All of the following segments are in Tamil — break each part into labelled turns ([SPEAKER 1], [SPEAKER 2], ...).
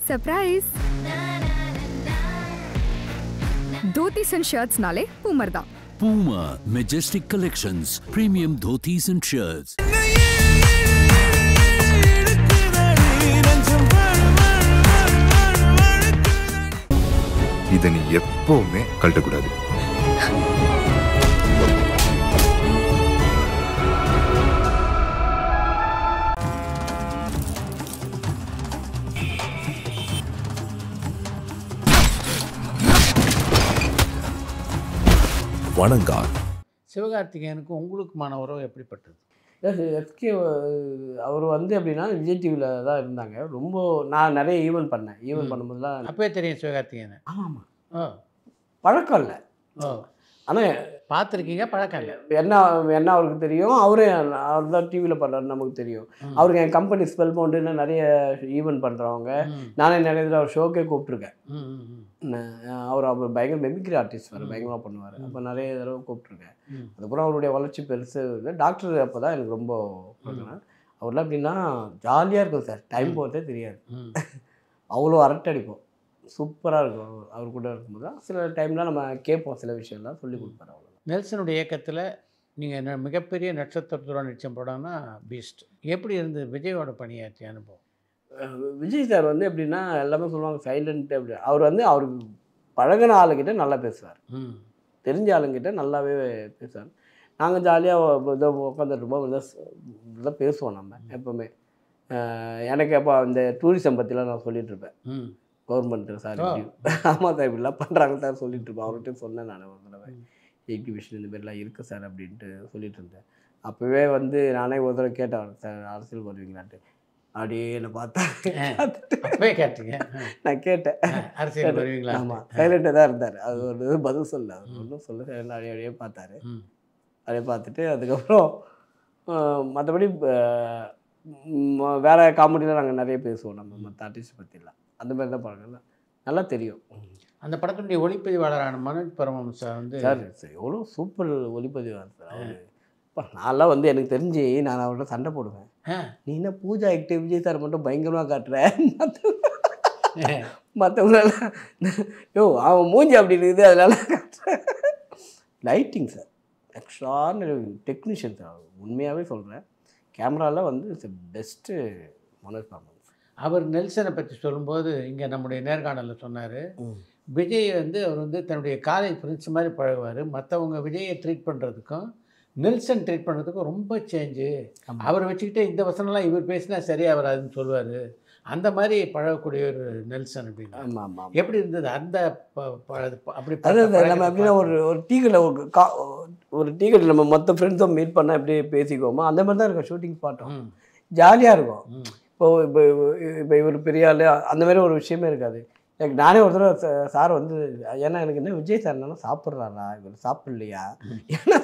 [SPEAKER 1] Surprise. Dhotis and shirts nale Poomer da.
[SPEAKER 2] Puma Majestic Collections, premium dhotis and shirts.
[SPEAKER 3] இதை நீ எப்பவுமே கழட்டக்கூடாது. வணங்கார்.
[SPEAKER 4] சிவகார்த்திகேயனுக்கும் உங்களுக்குமான உறவு எப்படிப்பட்டது?
[SPEAKER 5] எஸ்கே அவர் வந்து எப்படின்னா விஜய் டிவியில் தான் இருந்தாங்க. ரொம்ப நான் நிறைய ஈவெண்ட் பண்ணேன். ஈவெண்ட் பண்ணும்போதுலாம்
[SPEAKER 4] அப்பவே தெரியும் சிவகார்த்திகேயனை?
[SPEAKER 5] ஆமாம்.
[SPEAKER 4] ஓ
[SPEAKER 5] பழக்கம் இல்லை.
[SPEAKER 4] ஓ
[SPEAKER 5] ஆனால்
[SPEAKER 4] பார்த்துருக்கீங்க, பழக்கம் இல்லை.
[SPEAKER 5] என்ன அவருக்கு தெரியும். அவர் தான் டிவியில் பண்ணுறாரு, நமக்கு தெரியும். அவருக்கு என் கம்பெனி ஸ்பெல் பவுண்டுன்னு நிறைய ஈவெண்ட் பண்ணுறவங்க. நானே நிறைய தடவை அவர் ஷோக்கே கூப்பிட்ருக்கேன். அவர் பயங்கர மெமிக்ரி ஆர்டிஸ்ட் வேறு, பயங்கரமாக பண்ணுவார். அப்போ நிறைய தடவை கூப்பிட்ருக்கேன். அதுக்கப்புறம் அவருடைய வளர்ச்சி பெருசு இல்லை. டாக்டர் அப்போ தான் எனக்கு ரொம்ப பிடிக்கும். அவர்லாம் எப்படின்னா ஜாலியாக இருக்கும் சார், டைம் போகிறதே தெரியாது. அவ்வளோ அரட்டை அடிப்போம், சூப்பராக இருக்கும். அவர் கூட இருக்கும்போது தான் சில டைம்லாம் நம்ம கேட்போம், சில விஷயம்லாம் சொல்லி கொடுப்பாரு. அவ்வளோ
[SPEAKER 4] நெல்சனுடைய இயக்கத்தில் நீங்கள் மிகப்பெரிய நட்சத்திரத்துடன் நிச்சயம் படம்னா பீஸ்ட். எப்படி இருந்து விஜயோட பணியாற்றிய அனுபவம்?
[SPEAKER 5] விஜய் சார் வந்து எப்படின்னா எல்லாமே சொல்லுவாங்க சைலண்ட். அப்படி அவர் வந்து அவருக்கு பழகின ஆளுக்கிட்ட நல்லா பேசுவார், தெரிஞ்ச ஆளுங்கிட்ட நல்லாவே பேசுவார். நாங்கள் ஜாலியாக இதை உட்காந்துருப்போம், இதெல்லாம் பேசுவோம் நம்ம எப்போவுமே. எனக்கு அப்போ அந்த டூரிசம் பற்றிலாம் நான் சொல்லிகிட்ருப்பேன். கவர்மெண்ட்டு சார் ஆமாம் சார் இப்படிலாம் பண்ணுறாங்க சார் சொல்லிகிட்ருப்பேன். அவர்கிட்ட சொன்னேன் நான் ஒரு தடவை, எக்ஸிபிஷன் இந்த மாதிரிலாம் இருக்குது சார் அப்படின்ட்டு சொல்லிட்டு இருந்தேன். அப்போவே வந்து நானே ஒரு தடவை கேட்டேன், சார் அரசியலுக்கு வருவீங்களான்ட்டு. அப்படியே என்னை பார்த்தா
[SPEAKER 4] கேட்டீங்க?
[SPEAKER 5] நான் கேட்டேன்,
[SPEAKER 4] அரசியல் வருவீங்களா?
[SPEAKER 5] ஆமாம், சைலண்டாக தான் இருந்தார். அது ஒரு பதில் சொல்ல, அவர் ஒன்றும் சொல்ல, சைலண்டாக அப்படியே பார்த்தாரு. அப்படியே பார்த்துட்டு அதுக்கப்புறம் மற்றபடி வேறு காமெடியில் நாங்கள் நிறைய பேசுவோம். நம்ம மற்ற ஆர்டிஸ்ட் பற்றிலாம் அந்த மாதிரி தான் பழக்கம் நல்லா தெரியும்.
[SPEAKER 4] அந்த படத்தினுடைய ஒளிப்பதிவாளரான மனோஜ் பரமஹம்சா வந்து
[SPEAKER 5] சார் எவ்வளோ சூப்பர் ஒளிப்பதிவாளர் சார் அவர். நான்லாம் வந்து எனக்கு தெரிஞ்சு நான் அவர்கிட்ட சண்டை போடுவேன். நீ என்ன பூஜா ஆக்டிவ் விஜய் சார் மட்டும் பயங்கரமாக காட்டுற, மற்றவங்களெல்லாம் யோ அவன் மூஞ்சி அப்படி இருக்குது அதனால காட்டுறேன். Lighting sir extraordinary technician sir. உண்மையாகவே சொல்கிறேன், கேமராவில் வந்து பெஸ்ட்டு மனோஜ் பரமஹம்சா.
[SPEAKER 4] அவர் நெல்சனை பற்றி சொல்லும்போது இங்கே நம்முடைய நேர்காணலில் சொன்னார், விஜய் வந்து அவர் வந்து தன்னுடைய காலேஜ் ஃப்ரெண்ட்ஸ் மாதிரி பழகுவார். மற்றவங்க விஜயை ட்ரீட் பண்ணுறதுக்கும் நெல்சன் ட்ரீட் பண்ணுறதுக்கும் ரொம்ப சேஞ்சு. அவரை வச்சுக்கிட்டே இந்த வசனம்லாம் இவர் பேசினா சரியாக வராதுன்னு சொல்லுவார். அந்த மாதிரி பழகக்கூடிய ஒரு நெல்சன் அப்படின்னு.
[SPEAKER 5] ஆமாம் ஆமாம்.
[SPEAKER 4] எப்படி இருந்தது அந்த அப்படி?
[SPEAKER 5] அதாவது நம்ம எப்படின்னா ஒரு டீக்கெட்டில் ஒரு டீக்கெட்டில் நம்ம மொத்த ஃப்ரெண்ட்ஸும் மீட் பண்ணால் எப்படி பேசிக்குவோமோ அந்த மாதிரி தான் இருக்கும் ஷூட்டிங் பாட்டும். ஜாலியாக இருக்கும். இப்போ இவர் பெரிய ஆள் அந்த மாதிரி ஒரு விஷயமே இருக்காது. எனக்கு நானே ஒரு தடவை சார் வந்து, ஏன்னா எனக்கு என்ன விஜய் சார் என்னன்னா சாப்பிட்றாரா இவர் சாப்பிட்லையா, ஏன்னா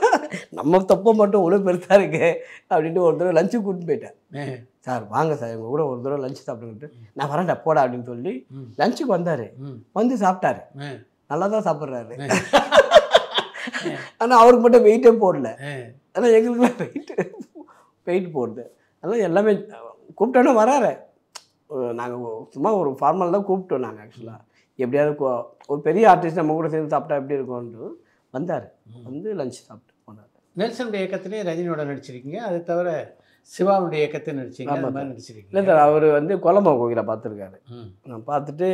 [SPEAKER 5] நம்ம தப்பை மட்டும் இவ்வளோ பெருசாக இருக்கு அப்படின்ட்டு ஒரு தடவை லஞ்சுக்கு கூட்டிட்டு போயிட்டேன். சார் வாங்க சார் எங்கள் கூட ஒரு தடவை லஞ்சு சாப்பிடுன்ட்டு, நான் வரேன்டா போடா அப்படின்னு சொல்லி லஞ்சுக்கு வந்தார். வந்து சாப்பிட்டாரு, நல்லா தான் சாப்பிட்றாரு. ஆனால் அவருக்கு மட்டும் வெயிட்டே போடல. ஆனால் எங்களுக்குலாம் வெயிட் போடுது. அதனால் எல்லாமே கூப்பிட்டோன்னே வராரு. நாங்கள் சும்மா ஒரு ஃபார்மல் தான் கூப்பிட்டோம் நாங்கள். ஆக்சுவலாக எப்படியாவது ஒரு பெரிய ஆர்டிஸ்ட் நம்ம கூட சேர்ந்து சாப்பிட்டா எப்படி இருக்கும்னு வந்தார். வந்து லஞ்ச் சாப்பிட்டு போனார்.
[SPEAKER 4] நெல்சனுடைய இயக்கத்திலேயே ரஜினியோட நடிச்சிருக்கீங்க, அது தவிர சிவாவுடைய இயக்கத்தை நடிச்சிங்க, அந்த மாதிரி நடிச்சிருக்கீங்க?
[SPEAKER 5] இல்லை சார், அவர் வந்து கொலம்பா கோகிலா பார்த்துருக்காரு. நான் பார்த்துட்டு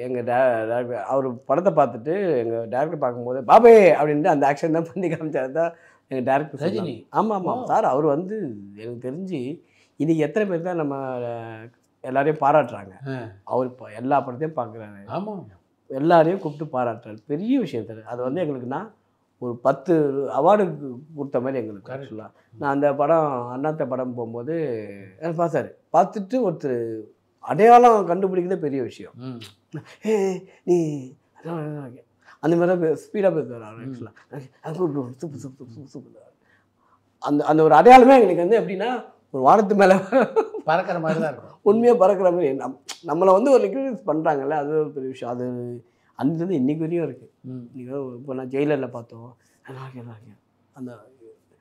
[SPEAKER 5] எங்கள் டேரக்டர் அவர் படத்தை பார்த்துட்டு எங்கள் டேரக்டர் பார்க்கும்போது பாபே அப்படின்ட்டு அந்த ஆக்ஷன் தான் பண்ணி காமிச்சார் தான் எங்கள் டேரக்டர் ரஜினி. ஆமாம் ஆமாம் சார். அவர் வந்து எனக்கு தெரிஞ்சு இன்றைக்கி எத்தனை பேர் தான் நம்ம எல்லாரையும் பாராட்டுறாங்க. அவர் இப்போ எல்லா படத்தையும் பார்க்குறாரு.
[SPEAKER 4] ஆமாம்,
[SPEAKER 5] எல்லாரையும் கூப்பிட்டு பாராட்டுறாரு. பெரிய விஷயம் சார். அது வந்து எங்களுக்குன்னா ஒரு 10 அவார்டு கொடுத்த மாதிரி எங்களுக்கு. ஆக்சுவலாக நான் அந்த படம் அண்ணாத்த படம் போகும்போது பார்த்தாரு. பார்த்துட்டு ஒருத்தர் அடையாளம் கண்டுபிடிக்கிறதே பெரிய விஷயம். நீ அந்த மாதிரி தான் ஸ்பீடாக பேசுவார் அவர். ஆக்சுவலாக சூப்பர் சூப்பர் சூப்பர் சூப்பர். அந்த ஒரு அடையாளமே எங்களுக்கு வந்து எப்படின்னா ஒரு வானத்து மேலே
[SPEAKER 4] பறக்கிற மாதிரி தான் இருக்கும்.
[SPEAKER 5] உண்மையாக பறக்கிற மாதிரி நம்மளை வந்து ஒரு ரெக்யூனைஸ் பண்ணுறாங்கல்ல, அது ஒரு பெரிய விஷயம். அது அன்றது இன்றைக்கு வரையும் இருக்குது. நீங்கள் இப்போ நான் ஜெயிலரில் பார்த்தோம், அந்த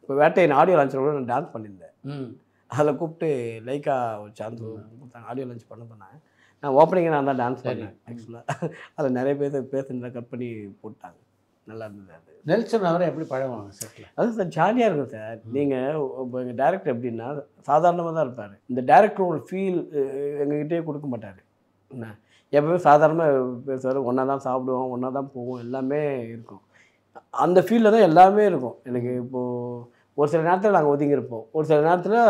[SPEAKER 5] இப்போ வேட்டையின் ஆடியோ லான்ச்சில் கூட நான் டான்ஸ் பண்ணியிருந்தேன். அதில் கூப்பிட்டு லைக்கா ஒரு சான்ஸ் கொடுத்தாங்க, ஆடியோ லான்ச் பண்ண சொன்னாங்க. நான் ஓப்பனிங்கை நான் தான் டான்ஸ் பண்ணேன் ஆக்சுவலாக. அதில் நிறைய பேர் பேசுனதை கட் பண்ணி போட்டாங்க. நல்லா இருந்தது அது.
[SPEAKER 4] நெல்சன் அவரை எப்படி பழகுவாங்க செட்டில்?
[SPEAKER 5] அதுவும் சார் ஜாலியாக இருக்கும் சார். நீங்கள் இப்போ எங்கள் டேரக்டர் எப்படின்னா சாதாரணமாக தான் இருப்பார். இந்த டேரக்டரோட ஃபீல் எங்ககிட்டயே கொடுக்க மாட்டார். என்ன எப்பவுமே சாதாரணமாக பேசுவார். ஒன்றா தான் சாப்பிடுவோம், ஒன்றா தான் போவோம், எல்லாமே இருக்கும். அந்த ஃபீலில் தான் எல்லாமே இருக்கும். எனக்கு இப்போது ஒரு சில நேரத்தில் நாங்கள் ஒதுங்கியிருப்போம், ஒரு சில நேரத்தில்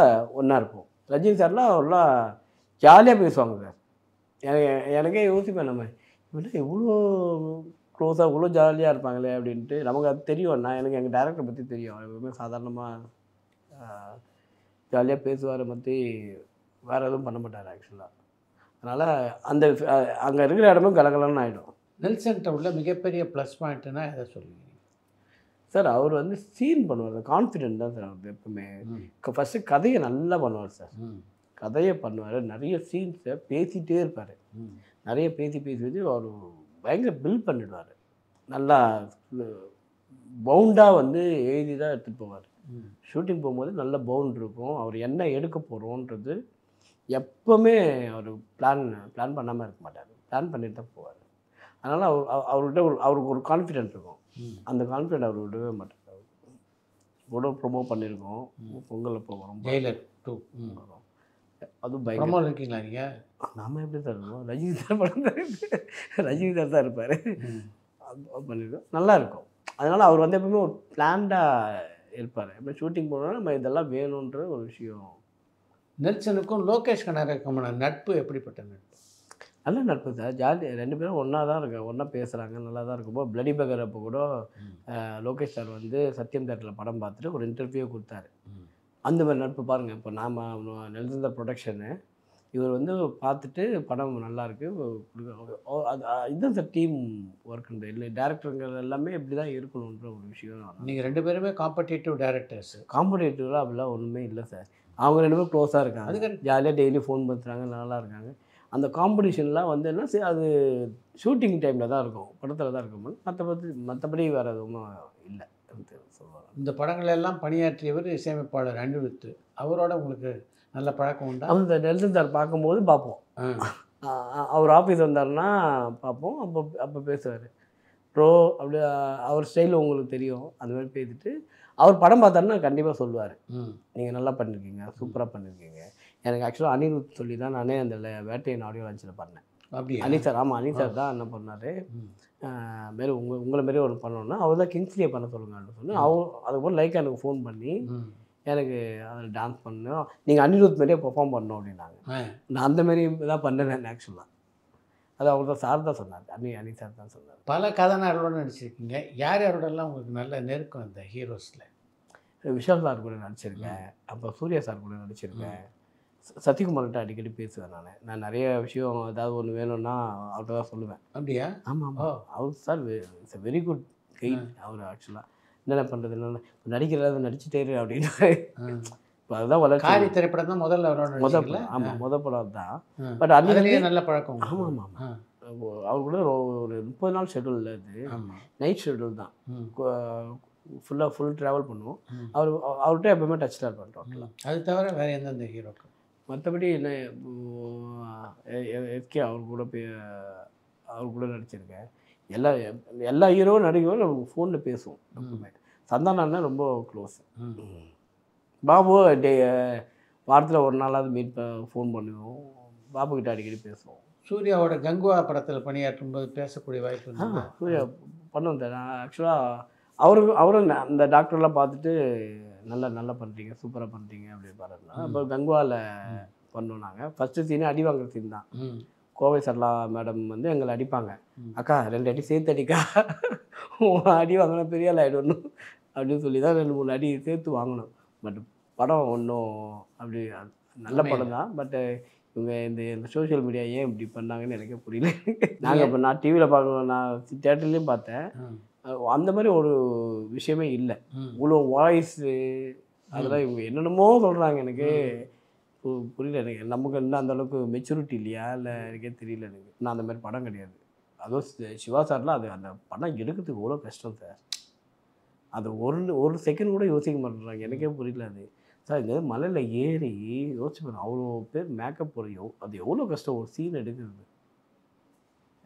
[SPEAKER 5] ஒன்றா இருப்போம். ரஜினி சார்லாம் அவர்லாம் ஜாலியாக பேசுவாங்க சார். எனக்கே யோசிப்பேன், நம்ம இப்படி இவ்வளோ க்ளோஸாக இவ்வளோ ஜாலியாக இருப்பாங்களே அப்படின்ட்டு. நமக்கு அது தெரியும். எனக்கு எங்கள் டேரக்டரை பற்றி தெரியும். எப்பவுமே சாதாரணமாக ஜாலியாக பேசுவார், பற்றி வேறு எதுவும் பண்ண மாட்டார் ஆக்சுவலாக. அதனால் அந்த அங்கே இருக்கிற இடமும் கலகலன்னு ஆகிடும்.
[SPEAKER 4] நெல்சன்கிட்ட உள்ள மிகப்பெரிய ப்ளஸ் பாயிண்ட்டுன்னா எதை சொல்லுவீங்க?
[SPEAKER 5] சார் அவர் வந்து சீன் பண்ணுவார். கான்ஃபிடென்ட் தான் சார் அவர் எப்பவுமே. ஃபஸ்ட்டு கதையை நல்லா பண்ணுவார் சார். கதையை பண்ணுவார். நிறைய சீன்ஸை பேசிகிட்டே இருப்பார். நிறைய பேசி வச்சு அவர் பயங்கர பில்ட் பண்ணிடுவார். நல்லா பவுண்டாக வந்து எழுதி தான் எடுத்துகிட்டு போவார். ஷூட்டிங் போகும்போது நல்ல பவுண்ட் இருக்கும். அவர் என்ன எடுக்க போகிறோன்றது எப்போவுமே அவர் பிளான் பண்ணாமல் இருக்க மாட்டார். பிளான் பண்ணிட்டு தான் போவார். அதனால் அவர்கிட்ட அவருக்கு ஒரு கான்ஃபிடென்ட் இருக்கும். அந்த கான்ஃபிடென்ட் அவர் விடவே மாட்டார். கூட ப்ரொமோட் பண்ணியிருக்கோம். பொங்கலில் போகிறோம்.
[SPEAKER 4] ஜெயிலர் 2
[SPEAKER 5] அதுவும்
[SPEAKER 4] ப்ரொமோட் இருக்கீங்களா நீங்கள்?
[SPEAKER 5] நாம எப்படி தான் இருக்கோம்? ரஜினி சார் படம் தான் ரஜினி சார் தான் இருப்பார். அது பண்ணியிருக்கோம். நல்லா இருக்கும். அதனால் அவர் வந்து எப்பவுமே ஒரு பிளான்டாக இருப்பார். எப்போ ஷூட்டிங் போனோம்னா நம்ம இதெல்லாம் வேணுன்ற ஒரு விஷயம்.
[SPEAKER 4] நெல்சனுக்கும் லோகேஷ் கனகராஜுக்குமான நட்பு எப்படிப்பட்ட நட்பு?
[SPEAKER 5] நல்ல நட்பு சார். ஜாலி. ரெண்டு பேரும் ஒன்றா தான் இருக்காங்க, ஒன்றா பேசுகிறாங்க, நல்லா தான் இருக்கும்போது பிளடி பகர் அப்போ கூட லோகேஷ் சார் வந்து சத்யம் தேட்டரில் படம் பார்த்துட்டு ஒரு இன்டர்வியூ கொடுத்தாரு. அந்த மாதிரி நட்பு பாருங்கள். இப்போ நாம் நெல்சன் சார் ப்ரொடக்ஷனு இவர் வந்து பார்த்துட்டு படம் நல்லாயிருக்கு அது இதுதான் சார் டீம் ஒர்க்குன்ற. இல்லை டேரக்டருங்கிறது எல்லாமே இப்படி தான் இருக்கணுன்ற ஒரு விஷயம்.
[SPEAKER 4] நீங்கள் 2 பேருமே காம்படேட்டிவ் டேரக்டர்ஸ்.
[SPEAKER 5] காம்படேட்டிவ்லாம் அப்படிலாம் ஒன்றுமே இல்லை சார். அவங்க 2 பேரும் க்ளோஸாக இருக்காங்க.
[SPEAKER 4] அதுக்கு
[SPEAKER 5] ஜாலியாக டெய்லி ஃபோன் பண்ணுறாங்க, நல்லா இருக்காங்க. அந்த காம்படிஷன்லாம் வந்து என்ன அது ஷூட்டிங் டைமில் தான் இருக்கும், படத்தில் தான் இருக்கும். மற்றபடி வேறு எதுவும் இல்லை சொல்லுவாங்க.
[SPEAKER 4] இந்த படங்கள் எல்லாம் பணியாற்றியவர் இசையமைப்பாளர் அனிருத். அவரோட உங்களுக்கு நல்ல பழக்கம் உண்டா?
[SPEAKER 5] அந்த நெல்சன் சார் பார்க்கும்போது பார்ப்போம். அவர் ஆஃபீஸ் வந்தாருன்னா பார்ப்போம். அப்போ பேசுவார். ப்ரோ அப்படி அவர் ஸ்டைல் உங்களுக்கு தெரியும். அந்த மாதிரி பேசிட்டு அவர் படம் பார்த்தாருன்னா கண்டிப்பாக சொல்லுவார், நீங்கள் நல்லா பண்ணியிருக்கீங்க, சூப்பராக பண்ணியிருக்கீங்க. எனக்கு ஆக்சுவலாக அனிருத் சொல்லி தான் நானே அந்த வேட்டையன் ஆடியோ லான்ச்சில் பண்ணேன்.
[SPEAKER 4] அப்படி
[SPEAKER 5] அனி சார், ஆமாம் அனி சார் தான் என்ன பண்ணார், மாரி உங்களை மாரி ஒரு பண்ணோன்னா அவர் தான் கிங்ஸ்லியே பண்ண சொல்லுங்கன்னு சொல்லி அதுக்கப்புறம் லைக் எனக்கு ஃபோன் பண்ணி எனக்கு அதில் டான்ஸ் பண்ணோம், நீங்கள் அனிருத் மாரியே பெர்ஃபார்ம் பண்ணோம் அப்படின்னாங்க. நான் அந்த மாரி தான் பண்ணேன் ஆக்சுவலாக. அது அவர் தான் சார் தான் சொன்னார். அனி சார் தான் சொன்னார்.
[SPEAKER 4] பல கதாநாயகர்களோட நடிச்சிருக்கீங்க. யார் யாரோடலாம் உங்களுக்கு நல்ல நெருக்கம் இந்த ஹீரோஸில்?
[SPEAKER 5] விஷால் சார் கூட நடிச்சிருக்கேன். அப்புறம் சூர்யா சார் கூட நடிச்சிருக்கேன். சத்யகுமார்கிட்ட அடிக்கடி பேசுவேன். நான் நிறைய விஷயம் ஏதாவது ஒன்று வேணும்னா அவர்கிட்ட தான் சொல்லுவேன்.
[SPEAKER 4] அப்படியா?
[SPEAKER 5] ஆமாம் ஆமாம். அவர் sir it's a very good guide. அவர் ஆக்சுவலாக என்னென்ன பண்ணுறது, என்னென்ன நடிக்கிறத நடிச்சுட்டே இரு அப்படின்னு. இப்போ அதுதான்
[SPEAKER 4] காரி திரைப்படம் தான் முதல்ல அவரோட
[SPEAKER 5] ஆமாம் முதல் படம் தான். பட் அதுலேயே
[SPEAKER 4] நல்ல பழக்கம்.
[SPEAKER 5] ஆமாம் ஆமாம். அவர் கூட ஒரு 30 நாள் ஷெட்யூலில் இது நைட் ஷெட்யூல் தான். ஃபுல் ட்ராவல் பண்ணுவோம். அவர்கிட்ட எப்பவுமே டச்சில் இருப்பார் டோட்டலாக.
[SPEAKER 4] அது தவிர வேறு எந்தெந்த ஹீரோக்கள்?
[SPEAKER 5] மற்றபடி என்ன எஸ்கே அவர் கூட நடிச்சிருக்கேன். எல்லா ஹீரோவும் நடிக்கவும் நம்ம ஃபோனில் பேசுவோம். எப்பவுமே சந்தானா ரொம்ப க்ளோஸ். பாபு வாரத்தில் ஒரு நாளாவது ஃபோன் பண்ணுவோம். பாபு கிட்ட அடிக்கடி பேசுவோம்.
[SPEAKER 4] சூர்யாவோட கங்குவா படத்தில் பணியாற்றும் போது பேசக்கூடிய வாய்ப்பு இருந்தது.
[SPEAKER 5] சூர்யா பண்ணுவோம் சார். நான் ஆக்சுவலாக அவரும் அந்த டாக்டர்லாம் பார்த்துட்டு நல்லா பண்ணுறீங்க, சூப்பராக பண்ணுறீங்க அப்படின்னு பாருன்னா. அப்போ கங்குவாவில் பண்ணோம். நாங்கள் ஃபஸ்ட்டு சீனே அடி வாங்குற சீன் தான். கோவை சரளா மேடம் வந்து எங்களை அடிப்பாங்க. அக்கா 2 அடி சேர்த்து அடிக்கா, அடி வாங்கினா பெரிய ஆள் ஆகிடணும் அப்படின்னு சொல்லி தான் 2-3 அடி சேர்த்து வாங்கணும். பட் படம் ஒன்றும் அப்படி நல்ல படம் தான். பட்டு இவங்க இந்த சோஷியல் மீடியா ஏன் இப்படி பண்ணாங்கன்னு எனக்கே புரியல. நாங்கள் இப்போ நான் டிவியில் பார்க்கணும், நான் தியேட்டர்லேயும் பார்த்தேன். அந்த மாதிரி ஒரு விஷயமே இல்லை. இவ்வளோ வாய்ஸு அதெல்லாம் இவங்க என்னென்னமோ சொல்கிறாங்க. எனக்கு புரியல. எனக்கு நமக்கு இன்னும் அந்தளவுக்கு மெச்சூரிட்டி இல்லையா இல்லை எனக்கே தெரியல. எனக்கு நான் அந்த மாதிரி படம் கிடையாது. அதுவும் சிவா சார்லாம் அந்த படம் எடுக்கிறதுக்கு எவ்வளோ கஷ்டம் சார். அது ஒரு செகண்ட் கூட யோசிக்க மாட்டேறாங்க. எனக்கே புரியல. அது சார் இங்கே மலையில் ஏறி யோசிச்சு பாருங்க, அவ்வளோ பேர் மேக்கப் போடுற அது எவ்வளோ கஷ்டம் ஒரு சீன் எடுக்கிறது.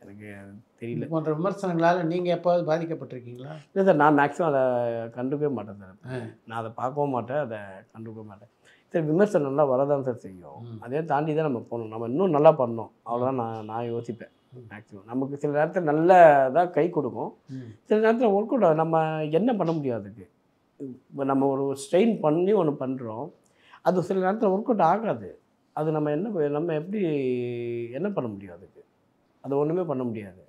[SPEAKER 5] எனக்கு தெரியல.
[SPEAKER 4] இது போன்ற விமர்சனங்களால் நீங்கள் எப்போது பாதிக்கப்பட்டிருக்கீங்களா?
[SPEAKER 5] இல்லை சார், நான் மேக்ஸிமம் அதை கண்டுக்கவே மாட்டேன் சார். நான் அதை பார்க்கவும் மாட்டேன், அதை கண்டுக்கவே மாட்டேன். சரி, விமர்சனம் நல்லா வரதான் சார் செய்யும். அதே தாண்டி தான் நம்ம போகணும். நம்ம இன்னும் நல்லா பண்ணணும், அவ்வளோதான் நான் யோசிப்பேன். மேக்ஸிமம் நமக்கு சில நேரத்தில் நல்லதாக கை கொடுக்கும், சில நேரத்தில் ஒர்க் அவுட் நம்ம என்ன பண்ண முடியும். அதுக்கு இப்போ நம்ம ஒரு ஸ்ட்ரெயின் பண்ணி ஒன்று பண்ணுறோம், அது சில நேரத்தில் ஒர்க் அவுட் ஆகாது. அது நம்ம எப்படி என்ன பண்ண முடியும் அதுக்கு? அது ஒன்றுமே பண்ண முடியாது.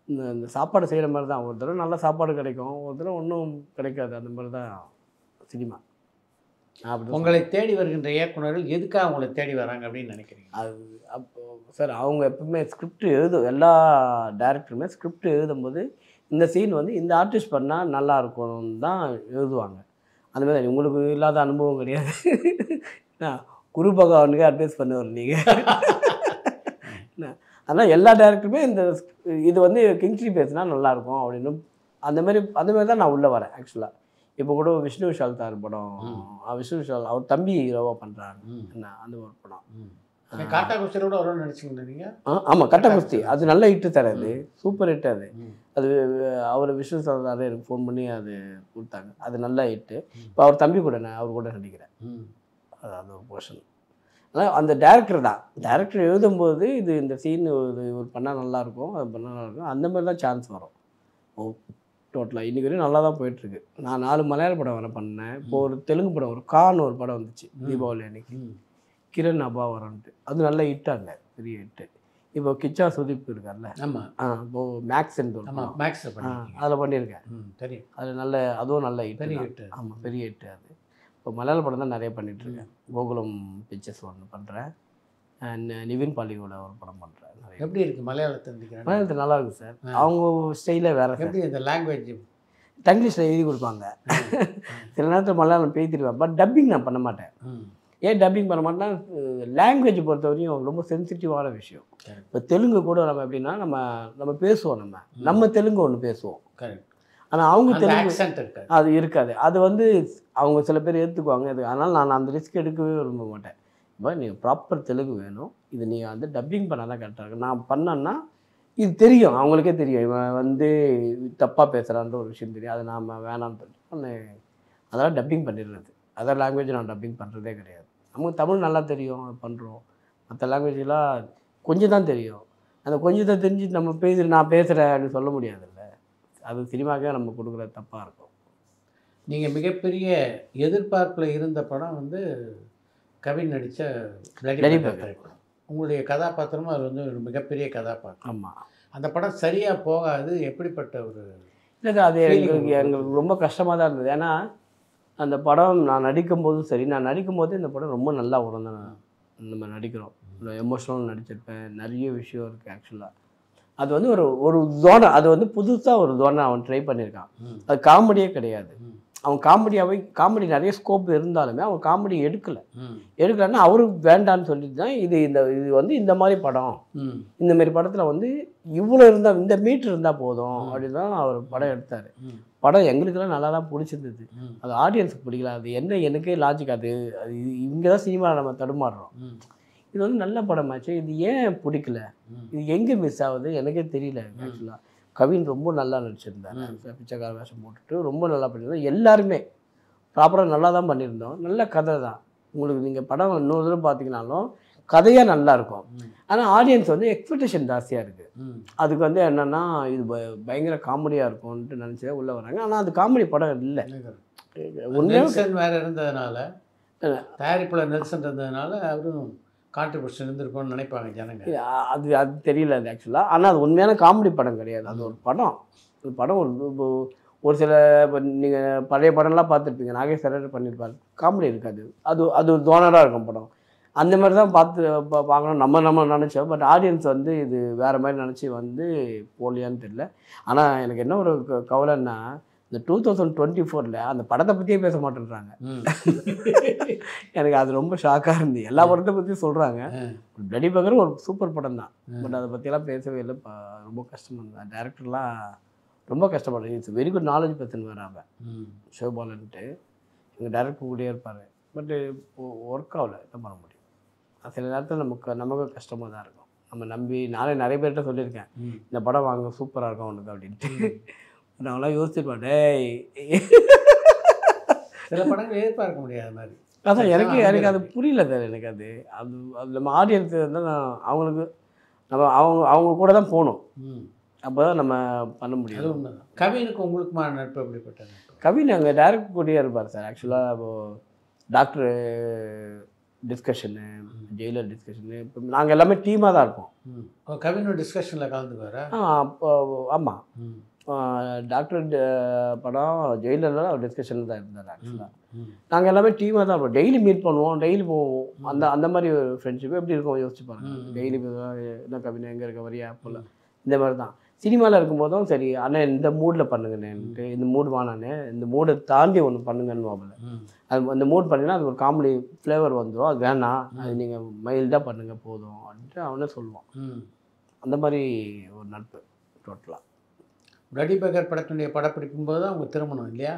[SPEAKER 5] இந்த சாப்பாடு செய்கிற மாதிரி தான். ஒரு தடவை நல்ல சாப்பாடு கிடைக்கும், ஒரு தடவை ஒன்றும் கிடைக்காது. அந்த மாதிரி தான் சினிமா.
[SPEAKER 4] உங்களை தேடி வருகின்ற இயக்குனர்கள் எதுக்காக உங்களை தேடி வராங்க அப்படின்னு நினைக்கிறீங்க?
[SPEAKER 5] அது அப்போ சார், அவங்க எப்பவுமே ஸ்கிரிப்ட் எல்லா டைரக்டருமே ஸ்கிரிப்ட் எழுதும்போது இந்த சீன் வந்து இந்த ஆர்டிஸ்ட் பண்ணால் நல்லா இருக்கும்னு தான் எழுதுவாங்க. அந்த மாதிரி உங்களுக்கு இல்லாத அனுபவம் கிடையாது. குரு பகவானுக்கு அட்வைஸ் பண்ணுவார் நீங்கள். அதனால் எல்லா டேரக்டருமே இது வந்து கிங்ஸ்லி பேசினா நல்லாயிருக்கும் அப்படின்னு அந்த மாதிரி தான் நான் உள்ளே வரேன். ஆக்சுவலாக இப்போ கூட விஷ்ணு விஷால் தார் படம், விஷ்ணு விஷால் அவர் தம்பி ஹீரோவாக பண்ணுறாங்க என்ன, அந்த ஒரு படம்.
[SPEAKER 4] காட்டா குஸ்தியோட ஒரு நினச்சிங்க?
[SPEAKER 5] ஆமாம், கட்டா குஸ்தி அது நல்ல ஹிட்டு சார். அது சூப்பர் ஹிட்டு. அது அவர் விஷ்ணு விஷால் தார் எனக்கு ஃபோன் பண்ணி அது கொடுத்தாங்க. அது நல்ல ஹிட்டு. இப்போ அவர் தம்பி கூட அவர் கூட நடிக்கிறேன். அது ஒரு போர்ஷன். ஆனால் அந்த டேரக்டர் எழுதும்போது இந்த சீன் இவர் பண்ணால் நல்லாயிருக்கும், அது பண்ணால் நல்லாயிருக்கும், அந்த மாதிரி தான் சான்ஸ் வரும். டோட்டலாக இன்றைக்கி வரையும் நல்லா தான் போயிட்டுருக்கு. நான் 4 மலையாள படம் வர பண்ணேன். இப்போ ஒரு தெலுங்கு படம், ஒரு கான் ஒரு படம் வந்துச்சு தீபாவளி அன்னைக்கு, கிரண் அபாவரன்ட்டு. அது நல்ல ஹிட்டாங்க, பெரிய ஹிட்டு. இப்போ கிச்சா சுதீப் இருக்கார்ல, இப்போது மேக்ஸ்ன்னு அதில் பண்ணியிருக்கேன். தெரியும், அது அதுவும் நல்ல ஹிட்டு. ஆமாம், பெரிய ஹிட்டு. அது இப்போ மலையாள படம் தான் நிறைய பண்ணிகிட்ருக்கேன். கோகுலம் பிக்சர்ஸ் ஒன்று பண்ணுறேன், நிவின் பாலியோட ஒரு படம் பண்ணுறேன்.
[SPEAKER 4] எப்படி இருக்குது
[SPEAKER 5] மலையாளத்தில்? நல்லா இருக்குது சார். அவங்க ஸ்டைலே வேறு.
[SPEAKER 4] எப்படி இந்த லாங்குவேஜ்
[SPEAKER 5] தங்கிலீஷில் எழுதி கொடுப்பாங்க. சில நேரத்தில் மலையாளம் பேசிடுவேன், பட் டப்பிங் நான் பண்ண மாட்டேன். ஏன் டப்பிங் பண்ண மாட்டேன்னா, லாங்குவேஜ் பொறுத்த வரையும் ரொம்ப சென்சிட்டிவான விஷயம். இப்போ தெலுங்கு கூட நம்ம எப்படின்னா நம்ம பேசுவோம், நம்ம தெலுங்கு ஒன்று பேசுவோம்.
[SPEAKER 4] கரெக்ட்.
[SPEAKER 5] ஆனால் அவங்க தெலுங்கு அது இருக்காது. அது வந்து அவங்க சில பேர் ஏற்றுக்குவாங்க. அதனால் நான் அந்த ரிஸ்க் எடுக்கவே விரும்ப மாட்டேன். இப்போ நீங்கள் ப்ராப்பர் தெலுங்கு வேணும், இது நீங்கள் வந்து டப்பிங் பண்ணால் தான் கரெக்டாக இருக்கும். நான் பண்ணேன்னா இது தெரியும், அவங்களுக்கே தெரியும் இவன் வந்து தப்பாக பேசுகிறான்ற ஒரு விஷயம் தெரியும். அது நாம் வேணான்னு சொல்லி அதெல்லாம் டப்பிங் பண்ணிடுறது. அதர் லாங்குவேஜ் நான் டப்பிங் பண்ணுறதே கிடையாது. நமக்கு தமிழ் நல்லா தெரியும், பண்ணுறோம். மற்ற லாங்குவேஜெலாம் கொஞ்சம் தான் தெரியும். அந்த கொஞ்சத்தை தெரிஞ்சு நம்ம நான் பேசுகிறேன் அப்படின்னு சொல்ல முடியாதுல்ல. அது சினிமாக்கே நம்ம கொடுக்குற தப்பாக இருக்கும்.
[SPEAKER 4] நீங்கள் மிகப்பெரிய எதிர்பார்ப்பில் இருந்த படம் வந்து கவின் நடித்த திரைப்படம். உங்களுடைய கதாபாத்திரமும் அது வந்து ஒரு மிகப்பெரிய கதாபாத்திரம்.
[SPEAKER 5] ஆமாம்.
[SPEAKER 4] அந்த படம் சரியாக போகாது. எப்படிப்பட்ட ஒரு
[SPEAKER 5] இல்லை, அது எங்களுக்கு ரொம்ப கஷ்டமாக தான் இருந்தது. ஏன்னா அந்த படம் நான் நடிக்கும்போதும் சரி, நான் நடிக்கும்போது இந்த படம் ரொம்ப நல்லா வரும் தான் நம்ம நடிக்கிறோம். எமோஷனல் நடிச்சிருப்பேன், நிறைய விஷயம் இருக்குது. ஆக்சுவலாக அது வந்து ஒரு ஜோனை, அது வந்து புதுசாக ஒரு ஜோனை அவன் ட்ரை பண்ணியிருக்கான். அது காமெடியே கிடையாது. அவன் காமெடி நிறைய ஸ்கோப் இருந்தாலுமே அவன் காமெடி எடுக்கலைன்னா அவருக்கு வேண்டான்னு சொல்லிட்டு தான் இது வந்து இந்த மாதிரி படம், இந்த மாதிரி படத்தில் வந்து இவ்வளோ இருந்தால், இந்த மீட்டர் இருந்தால் போதும் அப்படின்னு தான் அவர் படம் எடுத்தார். படம் எங்களுக்கெல்லாம் நல்லா தான் பிடிச்சிருந்தது. அது ஆடியன்ஸுக்கு பிடிக்கல. அது என்ன எனக்கே லாஜிக். அது இங்கே தான் சினிமாவில் நம்ம தடுமாறுறோம். இது வந்து நல்ல படமாச்சு, இது ஏன் பிடிக்கல, இது எங்கே மிஸ் ஆகுது எனக்கே தெரியல. ஆக்சுவலாக கவின் ரொம்ப நல்லா நடிச்சிருந்தார். பிச்சைக்கார வேஷம் போட்டுட்டு ரொம்ப நல்லா பண்ணியிருந்தோம். எல்லாருமே ப்ராப்பராக நல்லா தான் பண்ணியிருந்தோம். நல்ல கதை தான். உங்களுக்கு நீங்கள் படம் இன்னொரு தடவை பார்த்தீங்கன்னாலும் கதையாக நல்லாயிருக்கும். ஆனால் ஆடியன்ஸ் வந்து எக்ஸ்பெக்டேஷன் ஜாஸ்தியாக இருக்குது. அதுக்கு வந்து என்னென்னா இது பயங்கர காமெடியாக இருக்கும்ன்ட்டு நினச்சே உள்ளே வராங்க. ஆனால் அது காமெடி படம் இல்லை.
[SPEAKER 4] நெல்சன் வேறு இருந்ததுனால, தயாரிப்பில் நெல்சன் இருந்ததுனால அவரும் கான்ட்ரிபியூஷன் இருந்திருக்கும்னு நினைப்பாங்க ஜனங்க.
[SPEAKER 5] அது தெரியல அது ஆக்சுவலாக. ஆனால் அது உண்மையான காமெடி படம் கிடையாது. அது ஒரு படம். ஒரு படம் ஒரு சில இப்போ நீங்கள் பழைய படம்லாம் பார்த்துருப்பீங்க, நாகேஷ் சார் பண்ணியிருப்பார், காமெடி இருக்காது. அது ஒரு தோனராக இருக்கும் படம். அந்த மாதிரி தான் பார்க்கணும் நம்ம நினச்சோம். பட் ஆடியன்ஸ் வந்து இது வேறு மாதிரி நினச்சி வந்து போலியான்னு தெரியல. ஆனால் எனக்கு என்ன ஒரு கவலைன்னா, இந்த 2024 அந்த படத்தை பற்றியே பேச மாட்டேன்றாங்க. எனக்கு அது ரொம்ப ஷாக்காக இருந்து. எல்லா படத்தை பற்றியும் சொல்கிறாங்க. பிளடி பகர் ஒரு சூப்பர் படம் தான், பட் அதை பற்றியெல்லாம் பேசவே இல்லை. ரொம்ப கஷ்டமாக இருந்தது. டேரக்டர்லாம் ரொம்ப கஷ்டப்படுறேன். It's very good knowledge person வேறு அவன் ஷோபாலன்ட்டு. எங்கள் டேரக்டர் கூடயே இருப்பார். பட்டு ஒர்க் ஆகல, என்ன பண்ண முடியும். சில நேரத்தில் நமக்கு கஷ்டமாக தான் இருக்கும். நம்ம நம்பி நானே நிறைய பேர்கிட்ட சொல்லியிருக்கேன், இந்த படம் வாங்க சூப்பராக இருக்கும் உனக்கு அப்படின்ட்டு. நாங்களாம் யோசிச்சிருப்பேன், டேய்
[SPEAKER 4] சில படங்கள் எதிர்பார்க்க முடியாத மாதிரி.
[SPEAKER 5] அதான் எனக்கு அது புரியல சார். எனக்கு அது நம்ம ஆடியன்ஸ் வந்து அவங்களுக்கு அவங்க கூட தான் போகணும். அப்போ தான் நம்ம பண்ண முடியும்.
[SPEAKER 4] அது உண்மைதான். கவினுக்கு உங்களுக்குமான நட்பு எப்படிப்பட்டது?
[SPEAKER 5] கவின் அங்கே டைரக்ட் கூடியே இருப்பார் சார். ஆக்சுவலாக இப்போது டாக்டர் டிஸ்கஷனு, ஜெயிலர் டிஸ்கஷனு, இப்போ நாங்கள் எல்லாமே டீமாக தான் இருப்போம்.
[SPEAKER 4] கவினோட டிஸ்கஷனில் கலந்துக்குவாரா?
[SPEAKER 5] அப்போ ஆமாம், டாக்டர் படம் ஜெயிலரில் அவர் டிஸ்கஷனில் தான் இருந்தார். ஆக்சுவலாக நாங்கள் எல்லாமே டீமாக தான் இருப்போம். டெய்லி மீட் பண்ணுவோம், டெய்லி போவோம். அந்த மாதிரி ஒரு ஃப்ரெண்ட்ஷிப் எப்படி இருக்கும் யோசிச்சு பாருங்கள். டெய்லி என்ன கவினை எங்கே இருக்க வரியா போல் இந்த மாதிரி தான். சினிமாவில் இருக்கும்போதும் சரி, ஆனால் இந்த மூடில் பண்ணுங்கண்ணேன்ட்டு, இந்த மூடு வானானே, இந்த மூடை தாண்டி ஒன்று பண்ணுங்கன்னு வாபல. அது அந்த மூட் பண்ணிங்கன்னா அது ஒரு காமெடி ஃப்ளேவர் வந்துடும். அது வேணாம், அது நீங்கள் மைல்டாக பண்ணுங்கள் போதும் அப்படின்ட்டு அவனே சொல்லுவான். அந்த மாதிரி ஒரு நட்பு டோட்டலாக.
[SPEAKER 4] பிளடி பேக்கர் படத்தினுடைய படப்பிடிக்கும் போது தான் அவங்க திருமணம் இல்லையா?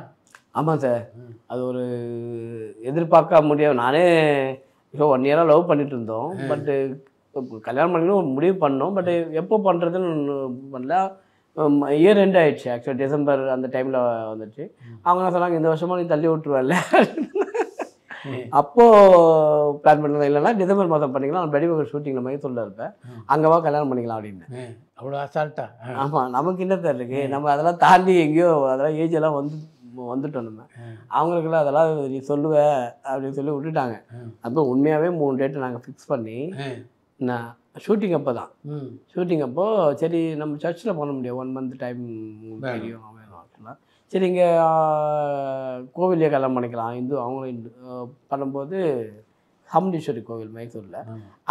[SPEAKER 5] ஆமாம் சார். அது ஒரு எதிர்பார்க்க முடியாது. நானே இப்போ 1 இயராக லவ் பண்ணிட்டு இருந்தோம். பட்டு கல்யாணம் பண்ணிக்கணும் ஒரு முடிவு பண்ணோம். பட் எப்போ பண்ணுறதுன்னு பண்ணல. இயர் எண்ட் ஆகிடுச்சு. ஆக்சுவலாக டிசம்பர் அந்த டைமில் வந்துச்சு. அவங்க என்ன சொன்னாங்க, இந்த வருஷமாக நீ தள்ளி விட்டுருவல்ல. அப்போது பிளான் பண்ணது இல்லைன்னா டிசம்பர் மாதம் பண்ணிக்கலாம், நான் பிளடி பேக்கர் ஷூட்டிங்கில் மைசூரில் இருப்பேன், அங்கேவா கல்யாணம் பண்ணிக்கலாம் அப்படின்னு.
[SPEAKER 4] அவ்வளோ அசால்ட்டா?
[SPEAKER 5] ஆமாம், நமக்கு என்ன தெரியல, நம்ம அதெல்லாம் தாண்டி எங்கேயோ அதெல்லாம் ஏஜ் எல்லாம் வந்துட்டோம். நம்ம அவங்களுக்குலாம் அதெல்லாம் நீ சொல்லுவ அப்படின்னு சொல்லி விட்டுட்டாங்க. அப்போ உண்மையாகவே 3 டேட்டு நாங்கள் ஃபிக்ஸ் பண்ணி, நான் ஷூட்டிங் அப்போ தான் ஷூட்டிங் அப்போது சரி நம்ம சர்ச்சில் பண்ண முடியாது, 1 மந்த் டைம் தெரியும் ஆக்சுவலாக. சரி இங்கே கோவிலே கல்யாணம் பண்ணிக்கலாம் அவங்களும் பண்ணும்போது சாமுண்டீஸ்வரி கோவில் மைசூரில்.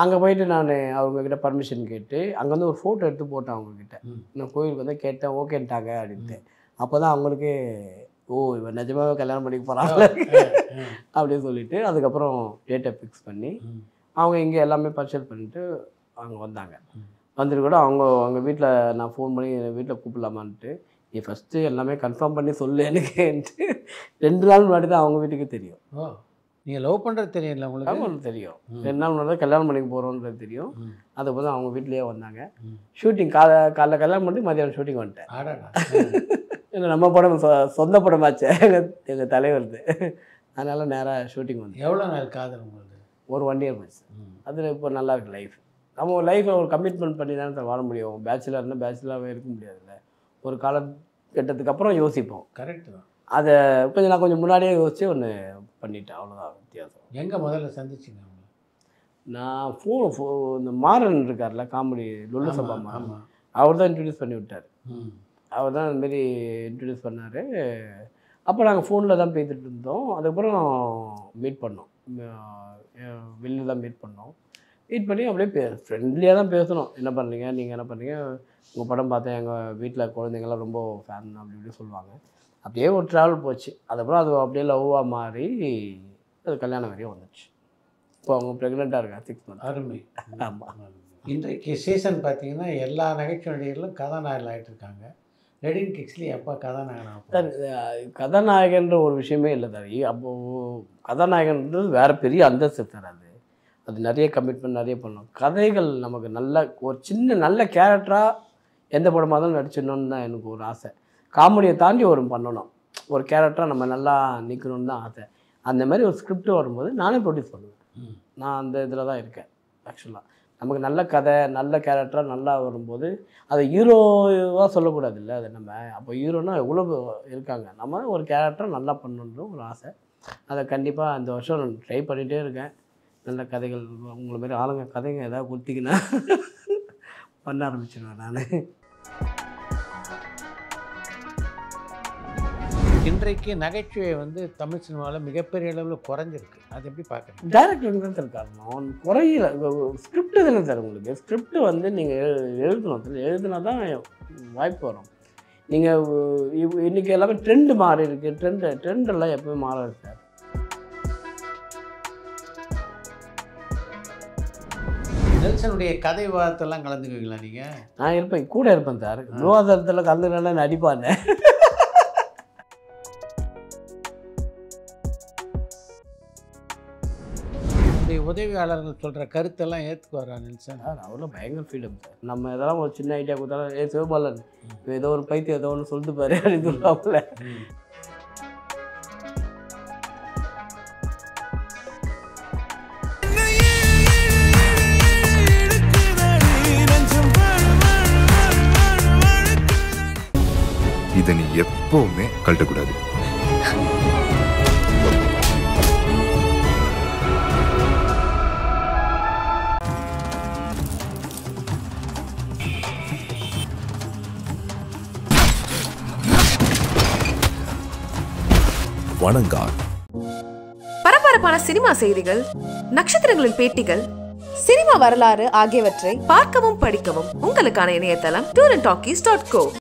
[SPEAKER 5] அங்கே போயிட்டு நான் அவங்கக்கிட்ட பர்மிஷன் கேட்டு அங்கேருந்து ஒரு ஃபோட்டோ எடுத்து போட்டேன் அவங்கக்கிட்ட. நான் கோவிலுக்கு வந்து கேட்டேன், ஓகேன்ட்டாங்க அப்படின்ட்டு. அப்போ தான் அவங்களுக்கு இவன் நிஜமாகவே கல்யாணம் பண்ணிக்க போகிறாங்க அப்படின்னு சொல்லிட்டு அதுக்கப்புறம் டேட்டை ஃபிக்ஸ் பண்ணி அவங்க இங்கே எல்லாமே பர்ச்சேஸ் பண்ணிவிட்டு அவங்க வந்தாங்க. வந்துட்டு கூட அவங்க வீட்டில் நான் ஃபோன் பண்ணி வீட்டில் கூப்பிடலாமான்ட்டு, நீ ஃபஸ்ட்டு எல்லாமே கன்ஃபார்ம் பண்ணி சொல்லு எனக்குன்ட்டு 2 நாள் முன்னாடி தான் அவங்க வீட்டுக்கு தெரியும்.
[SPEAKER 4] நீங்கள் லவ் பண்ணுறது தெரியல உங்களுக்கு?
[SPEAKER 5] அவங்களுக்கு தெரியும். 2 நாள் முன்னாடி தான் கல்யாணம் பண்ணிக்க போகிறோன்றது தெரியும். அதுபோல் அவங்க வீட்லேயே வந்தாங்க. ஷூட்டிங் காலைல கல்யாணம் பண்ணி மதியானம் ஷூட்டிங் வந்துட்டேன். ஏன்னா நம்ம படம் சொந்த படமாச்சு எங்கள் தலைவருது, அதனால் நேராக ஷூட்டிங் வந்து.
[SPEAKER 4] எவ்வளோ நாள் காதல் உங்களுக்கு?
[SPEAKER 5] ஒரு 1 இயர் போச்சு. அதில் இப்போ நல்லா இருக்குது லைஃப். நம்ம லைஃப்பில் ஒரு கமிட்மெண்ட் பண்ணி தானே வாழ முடியும். பேச்சுலர்னால் பேச்சுலராகவே இருக்க முடியாதுல்ல. ஒரு காலகட்டத்துக்கு அப்புறம் யோசிப்போம்.
[SPEAKER 4] கரெக்டு தான்.
[SPEAKER 5] அதை நான் கொஞ்சம் முன்னாடியே யோசித்து ஒன்று பண்ணிட்டேன், அவ்வளோதான் வித்தியாசம்.
[SPEAKER 4] எங்கே முதல்ல சந்திச்சிங்க?
[SPEAKER 5] நான் இந்த மாறன் இருக்கார்ல காமெடி லுல்லு சபா மாறன், அவர் தான் இன்ட்ரடியூஸ் பண்ணி விட்டார். அவர் தான் அதுமாரி இன்ட்ரடியூஸ் பண்ணார். அப்போ நாங்கள் ஃபோனில் தான் பேசிட்டு இருந்தோம். அதுக்கப்புறம் மீட் பண்ணோம், வெளியில் தான் மீட் பண்ணோம். மீட் பண்ணி அப்படியே ஃப்ரெண்ட்லியாக தான் பேசணும். என்ன பண்ணுறீங்க, நீங்கள் என்ன பண்ணுறீங்க, உங்கள் படம் பார்த்தேன், எங்கள் வீட்டில் குழந்தைங்கள்லாம் ரொம்ப ஃபேன் அப்படி இப்படி சொல்லுவாங்க. அப்படியே ஒரு ட்ராவல் போச்சு. அதுக்கப்புறம் அது அப்படியே லவ்வாக மாறி அது கல்யாணம் வரையும் வந்துச்சு. இப்போ அவங்க ப்ரெக்னெண்ட்டாக இருக்காங்க 6 months.
[SPEAKER 4] அருமை.
[SPEAKER 5] ஆமாம்.
[SPEAKER 4] இன்றைக்கு சீசன் பார்த்தீங்கன்னா எல்லா நகைச்சுவை நடிகர்களும் கதாநாயகர்கள் ஆகிட்டு இருக்காங்க. ரெடின் கிக்ஸ்லி எப்போ கதாநாயகன்
[SPEAKER 5] சார்? கதாநாயகன்ற ஒரு விஷயமே இல்லை சார். அப்போது கதாநாயகன்றது வேறு பெரிய அந்தஸ்து சார். அது நிறைய கமிட்மெண்ட் நிறைய பண்ணணும். கதைகள் நமக்கு ஒரு சின்ன நல்ல கேரக்டராக எந்த படமாக தான் நடிச்சிடணுன்னு தான் எனக்கு ஒரு ஆசை. காமெடியை தாண்டி ஒரு பண்ணணும், ஒரு கேரக்டராக நம்ம நல்லா நிற்கணும்னு தான் ஆசை. அந்த மாதிரி ஒரு ஸ்கிரிப்ட் வரும்போது நானே ப்ரொடியூஸ் பண்ணுவேன். நான் அந்த இதில் தான் இருக்கேன். ஆக்சுவலாக நமக்கு நல்ல கதை நல்ல கேரக்டராக நல்லா வரும்போது அதை ஹீரோவாக சொல்லக்கூடாது இல்லை. அது நம்ம அப்போ ஹீரோனா எவ்வளோ இருக்காங்க, நம்ம ஒரு கேரக்டராக நல்லா பண்ணணுன்ற ஒரு ஆசை. அதை கண்டிப்பாக இந்த வருஷம் நான் ட்ரை பண்ணிகிட்டே இருக்கேன். நல்ல கதைகள் உங்களை மாதிரி ஆளுங்க கதைங்க ஏதாவது கொடுத்தீங்கன்னா பண்ண ஆரம்பிச்சிடுவேன் நான்.
[SPEAKER 4] இன்றைக்கு நகைச்சுவை வந்து தமிழ் சினிமாவில் மிகப்பெரிய அளவில் குறைஞ்சிருக்கு. அது எப்படி பார்க்குறீங்க?
[SPEAKER 5] டைரக்டர் தான் சார் காரணம், குறையில. ஸ்கிரிப்ட் தானே சார் உங்களுக்கு. ஸ்கிரிப்ட் வந்து நீங்கள் எழுதணும், எழுதுனா தான் வாய்ப்பு வரும். நீங்கள் இன்றைக்கி எல்லாமே ட்ரெண்டு மாறி இருக்குது. ட்ரெண்டெல்லாம் எப்போயும் மாறாது சார்.
[SPEAKER 4] நெல்சனுடைய கதை விவாதத்தெல்லாம் கலந்துக்குவீங்களா நீங்கள்?
[SPEAKER 5] நான் இருப்பேன், கூட இருப்பேன் சார். விவாதத்தில் கலந்துனா நடிப்பாங்க.
[SPEAKER 4] உதவியாளர்கள் சொல்கிற கருத்தெல்லாம் ஏற்றுக்குவாரா நெல்சன்?
[SPEAKER 5] சார் அவரெல்லாம் பயங்கர ஃப்ரீடம் சார். நம்ம எதெல்லாம் ஒரு சின்ன ஐடியா கொடுத்தாலும் சிவபாலன் ஏதோ ஒரு பைத்தியம் ஏதோ ஒன்று சொல்லிட்டு பாரு அப்படின்னு சொல்லுவாப்புல.
[SPEAKER 3] இதை நீ எப்பவுமே கழட்டக்கூடாது. வணங்கார்.
[SPEAKER 6] பரபரப்பான சினிமா செய்திகள், நட்சத்திரங்களின் பேட்டிகள், சினிமா வரலாறு ஆகியவற்றை பார்க்கவும் படிக்கவும் உங்களுக்கான இணையதளம் tourantalkies.co.